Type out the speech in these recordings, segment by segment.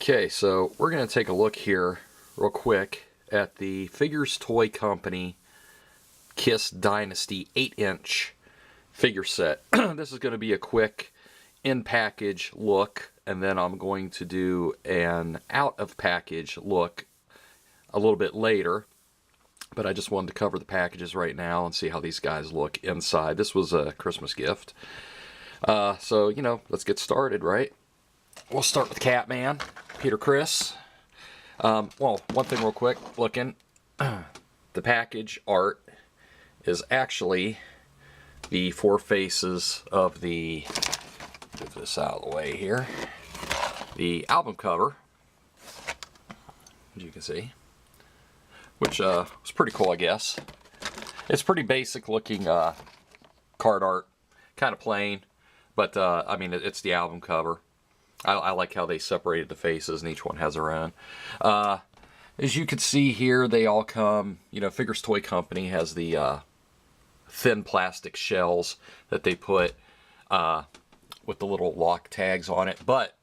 Okay, so we're going to take a look here real quick at the Figures Toy Company KISS Dynasty 8-inch figure set. This is going to be a quick in-package look, and then I'm going to do an out-of-package look a little bit later. But I just wanted to cover the packages right now and see how these guys look inside. This was a Christmas gift. So, you know, let's get started, right? We'll start with Man Peter Criss. Well, one thing real quick, looking, the package art is actually the four faces of the, get this out of the way here, the album cover, as you can see, which was pretty cool, I guess. It's pretty basic looking card art, kind of plain, but I mean, it's the album cover. I like how they separated the faces and each one has their own. As you can see here, they all come, you know, Figures Toy Company has the thin plastic shells that they put with the little lock tags on it. But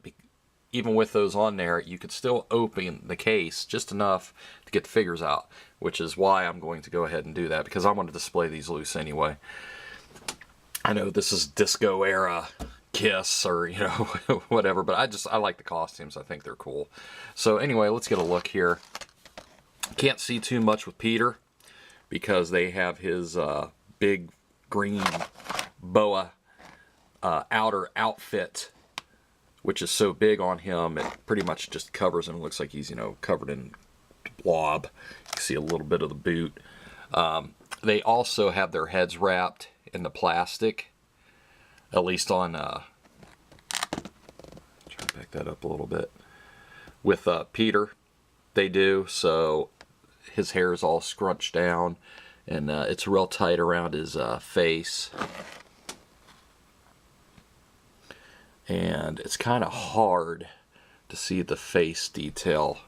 even with those on there, you could still open the case just enough to get the figures out, which is why I'm going to go ahead and do that, because I want to display these loose anyway. I know this is disco era KISS or, you know, whatever, but I like the costumes. I think they're cool. So anyway, let's get a look here. Can't see too much with Peter because they have his big green boa outer outfit, which is so big on him it pretty much just covers him. It looks like he's, you know, covered in blob. You can see a little bit of the boot. They also have their heads wrapped in the plastic. At least on, try to back that up a little bit. With Peter, they do, so his hair is all scrunched down, and it's real tight around his face. And it's kind of hard to see the face detail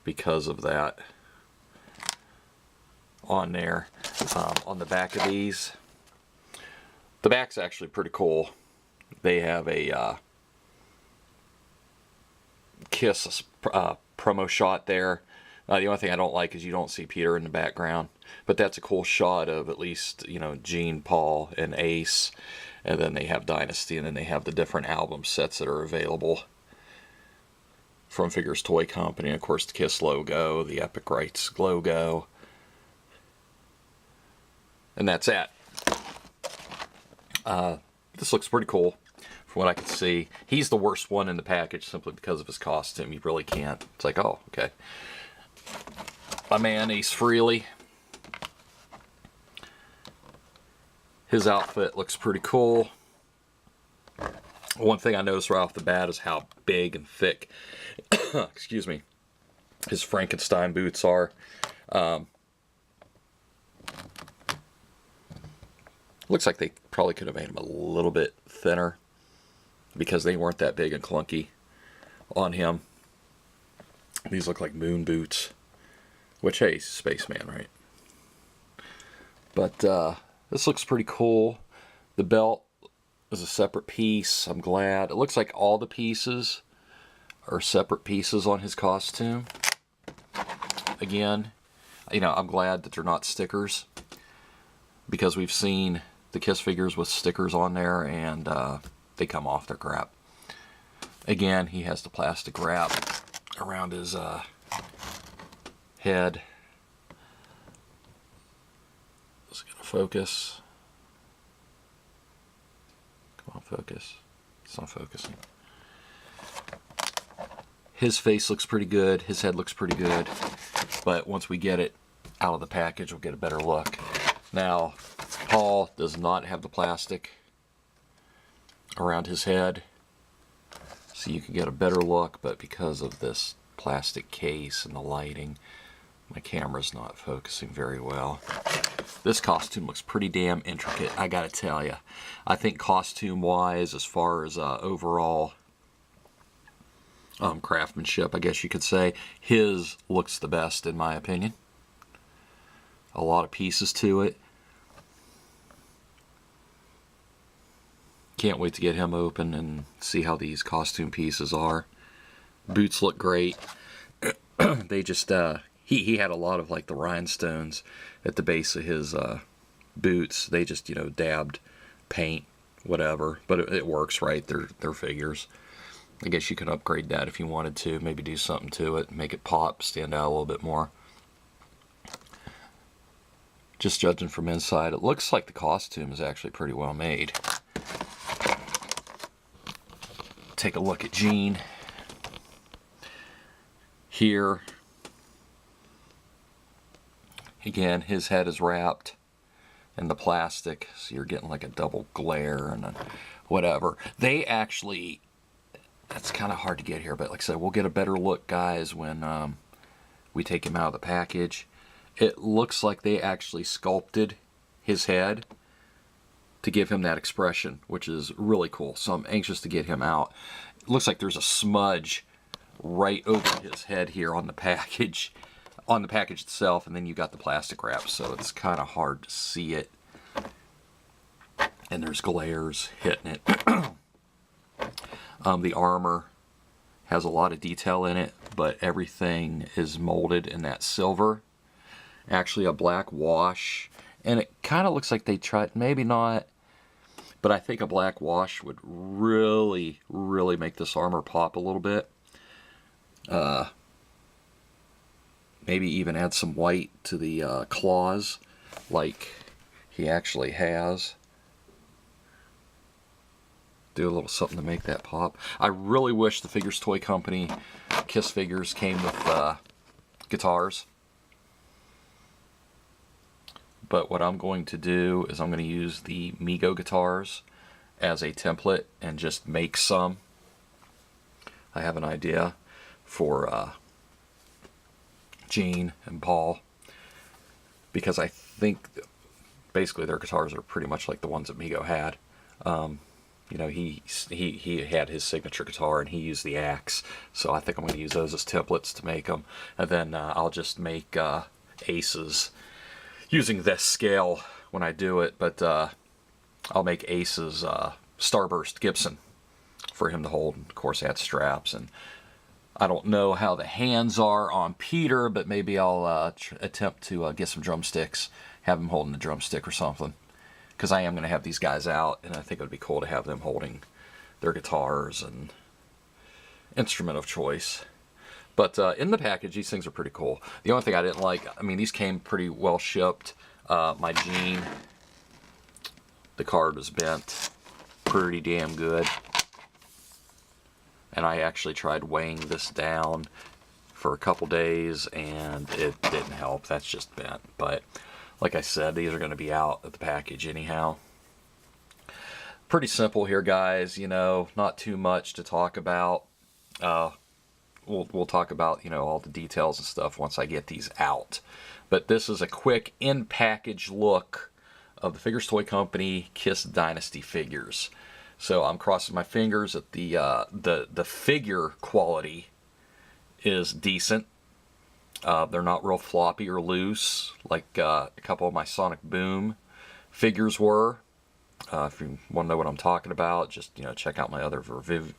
because of that on there. On the back of these, the back's actually pretty cool. They have a KISS promo shot there. The only thing I don't like is you don't see Peter in the background, but that's a cool shot of at least, you know, Gene, Paul, and Ace, and then they have Dynasty, and then they have the different album sets that are available from Figures Toy Company. And of course, the KISS logo, the Epic Rights logo, and that's it. This looks pretty cool from what I can see. He's the worst one in the package simply because of his costume. You really can't. It's like, oh, okay. My man, Ace Frehley. His outfit looks pretty cool. One thing I noticed right off the bat is how big and thick, excuse me, his Frankenstein boots are. Looks like they probably could have made them a little bit thinner because they weren't that big and clunky on him. These look like moon boots, which, hey, he's a spaceman, right? But this looks pretty cool. The belt is a separate piece. I'm glad. It looks like all the pieces are separate pieces on his costume. Again, you know, I'm glad that they're not stickers, because we've seen the KISS figures with stickers on there and they come off their crap. Again, he has the plastic wrap around his head. Let's get a focus. Come on, focus. It's not focusing. His face looks pretty good. His head looks pretty good. But once we get it out of the package, we'll get a better look. Now, Paul does not have the plastic around his head, so you can get a better look, but because of this plastic case and the lighting, my camera's not focusing very well. This costume looks pretty damn intricate, I gotta tell you. I think costume-wise, as far as overall craftsmanship, I guess you could say, his looks the best in my opinion. A lot of pieces to it. Can't wait to get him open and see how these costume pieces are. Boots look great. They just, he had a lot of like the rhinestones at the base of his boots. They just, you know, dabbed paint, whatever. But it works, right? They're figures. I guess you could upgrade that if you wanted to. Maybe do something to it, make it pop, stand out a little bit more. Just judging from inside, it looks like the costume is actually pretty well made. Take a look at Gene. Here, again, his head is wrapped in the plastic, so you're getting like a double glare and a whatever. They actually, that's kind of hard to get here, but like I said, we'll get a better look, guys, when we take him out of the package. It looks like they actually sculpted his head to give him that expression, which is really cool. So I'm anxious to get him out. It looks like there's a smudge right over his head here on the package itself, and then you got the plastic wrap, so it's kind of hard to see it. And there's glares hitting it. The armor has a lot of detail in it, but everything is molded in that silver. Actually a black wash, and it kind of looks like they tried, maybe not, but I think a black wash would really, really make this armor pop a little bit. Maybe even add some white to the claws, like he actually has. Do a little something to make that pop. I really wish the Figures Toy Company KISS figures came with guitars. But what I'm going to do is I'm going to use the Mego guitars as a template and just make some. I have an idea for Gene and Paul, because I think basically their guitars are pretty much like the ones that Mego had. You know, he had his signature guitar and he used the axe, so I think I'm going to use those as templates to make them, and then I'll just make aces using this scale when I do it, but I'll make Ace's Starburst Gibson for him to hold. And of course, add straps, and I don't know how the hands are on Peter, but maybe I'll attempt to get some drumsticks, have him holding the drumstick or something, because I am going to have these guys out, and I think it would be cool to have them holding their guitars and instrument of choice. But in the package, these things are pretty cool. The only thing I didn't like, I mean, these came pretty well shipped. My Gene, the card was bent pretty damn good. And I actually tried weighing this down for a couple days, and it didn't help. That's just bent. But like I said, these are going to be out of the package anyhow. Pretty simple here, guys. You know, not too much to talk about. We'll talk about, you know, all the details and stuff once I get these out. But this is a quick in-package look of the Figures Toy Company KISS Dynasty figures. So I'm crossing my fingers that the figure quality is decent. They're not real floppy or loose like a couple of my Sonic Boom figures were. If you want to know what I'm talking about, just, you know, check out my other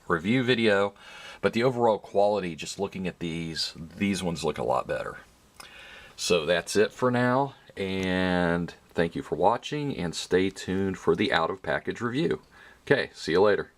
review video. But the overall quality, just looking at these ones look a lot better. So that's it for now, and thank you for watching, and stay tuned for the out of package review. Okay, see you later.